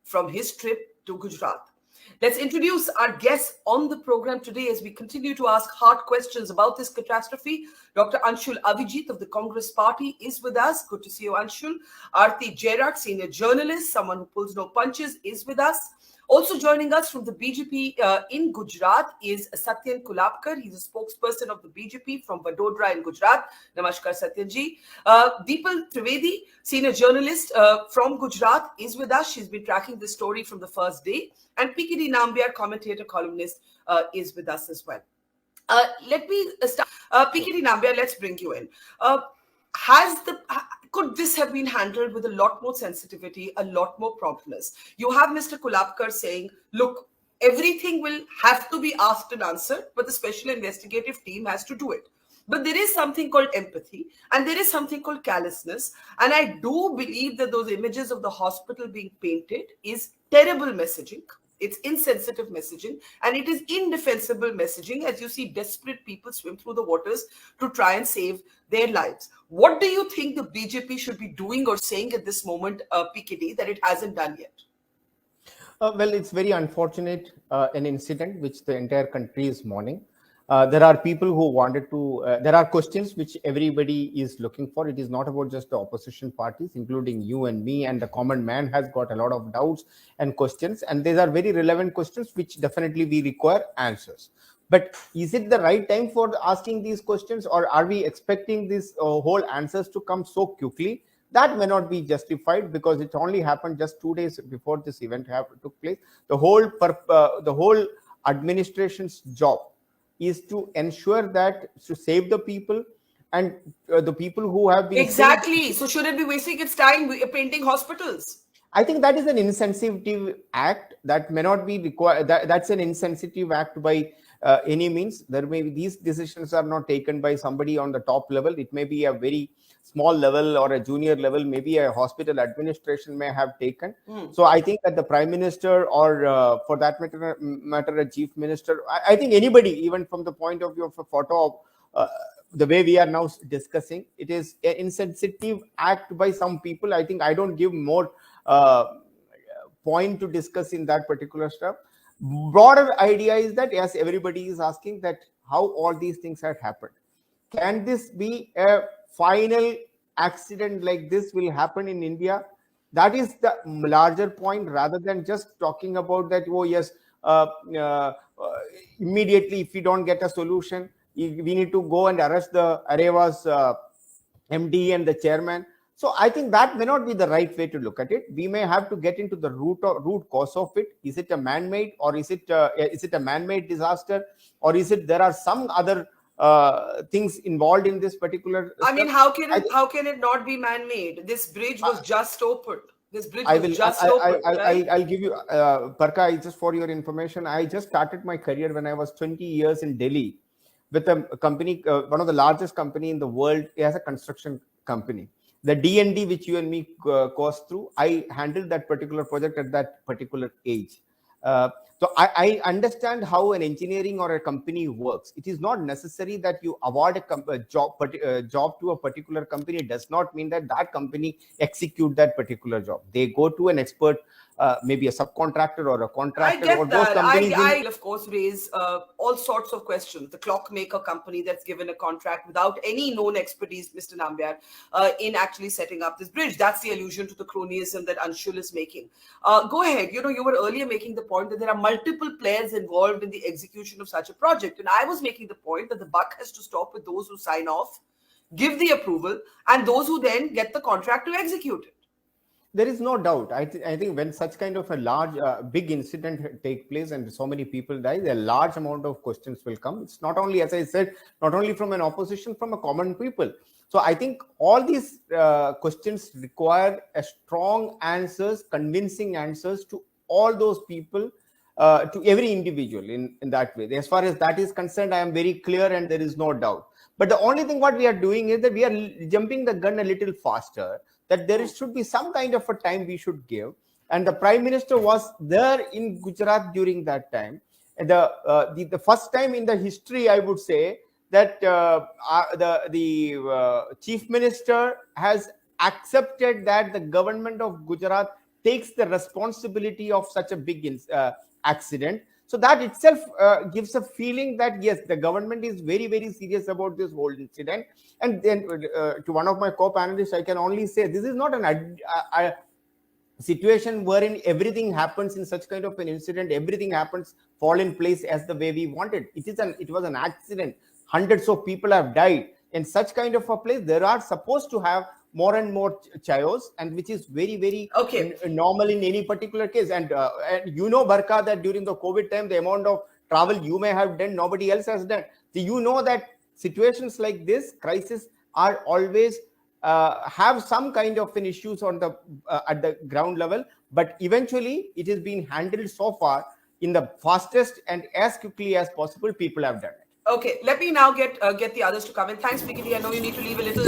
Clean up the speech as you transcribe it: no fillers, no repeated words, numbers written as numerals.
from his trip to Gujarat. Let's introduce our guest on the program today as we continue to ask hard questions about this catastrophe. Dr. Anshul Avijit of the Congress Party is with us. Good to see you, Anshul. Aarti Jairak, senior journalist, someone who pulls no punches, is with us. Also joining us from the BJP in Gujarat is Satyan Kulapkar. He's a spokesperson of the BJP from Vadodara in Gujarat. Namaskar, Satyanji. Deepal Trivedi, senior journalist from Gujarat, is with us. She's been tracking the story from the first day. And PKD Nambiar, commentator, columnist, is with us as well. Let me start. PKD Nambiar, let's bring you in. Could this have been handled with a lot more sensitivity, a lot more promptness? You have Mr. Kulapkar saying, look, everything will have to be asked and answered, but the special investigative team has to do it. But there is something called empathy and there is something called callousness. And I do believe that those images of the hospital being painted is terrible messaging. It's insensitive messaging and it is indefensible messaging as you see desperate people swim through the waters to try and save their lives. What do you think the BJP should be doing or saying at this moment, PKD, that it hasn't done yet? Well, it's very unfortunate, an incident which the entire country is mourning. There are people who wanted to, there are questions which everybody is looking for. It is not about just the opposition parties, including you and me, and the common man has got a lot of doubts and questions. And these are very relevant questions which definitely we require answers. But is it the right time for asking these questions, or are we expecting these whole answers to come so quickly? That may not be justified because it only happened just 2 days before this event took place. The whole administration's job is to ensure that to save the people and the people who have been exactly. So should it be wasting its time painting hospitals? I think that is an insensitive act that may not be required. That's an insensitive act by any means. There may be, these decisions are not taken by somebody on the top level. It may be a very small level or a junior level. Maybe a hospital administration may have taken. So I think that the prime minister or for that matter a chief minister, I think anybody, even from the point of view of a photo of the way we are now discussing, it is an insensitive act by some people. I think I don't give more point to discuss in that particular stuff. Broader idea is that, yes, everybody is asking that how all these things have happened. Can this be a final accident like this will happen in India? That is the larger point, rather than just talking about that, oh yes, immediately if we don't get a solution, we need to go and arrest the Areva's MD and the chairman. So I think that may not be the right way to look at it. We may have to get into the root cause of it. Is it a man-made, or is it a man-made disaster, or is it there are some other things involved in this particular stuff? I mean, how can it not be man-made? This bridge was just opened. This bridge was just opened. I'll give you, Parka, just for your information, I just started my career when I was 20 years in Delhi with a company, one of the largest company in the world as a construction company. The D&D which you and me caused through, I handled that particular project at that particular age. So I understand how an engineering or a company works. It is not necessary that you award a job to a particular company. It does not mean that that company execute that particular job. They go to an expert, maybe a subcontractor or a contractor. I get that. I of course raise all sorts of questions. The clockmaker company that's given a contract without any known expertise, Mr. Nambiar, in actually setting up this bridge. That's the allusion to the cronyism that Anshul is making. Go ahead. You know, you were earlier making the point that there are multiple players involved in the execution of such a project. And I was making the point that the buck has to stop with those who sign off, give the approval, and those who then get the contract to execute it. There is no doubt. I think when such kind of a large, big incident take place and so many people die, a large amount of questions will come. It's not only, as I said, not only from an opposition, from a common people. So I think all these questions require a strong answers, convincing answers to all those people, to every individual in that way. As far as that is concerned, I am very clear and there is no doubt. But the only thing what we are doing is that we are jumping the gun a little faster, that there should be some kind of a time we should give. And the Prime Minister was there in Gujarat during that time. And the first time in the history, I would say, that the Chief Minister has accepted that the government of Gujarat takes the responsibility of such a big accident. So that itself gives a feeling that yes, the government is very, very serious about this whole incident. And then to one of my co-panelists, I can only say this is not a situation wherein everything happens in such kind of an incident, everything happens fall in place as the way we wanted. It was an accident. Hundreds of people have died. In such kind of a place, there are supposed to have more and more chaos, and which is very, very normal in any particular case. And you know, Barka, that during the COVID time, the amount of travel you may have done, nobody else has done. So you know that situations like this, crisis, are always have some kind of an issues on the at the ground level, but eventually it is being handled so far in the fastest and as quickly as possible. People have done it. Okay, let me now get the others to come in. Thanks, PKD. I know you need to leave a little.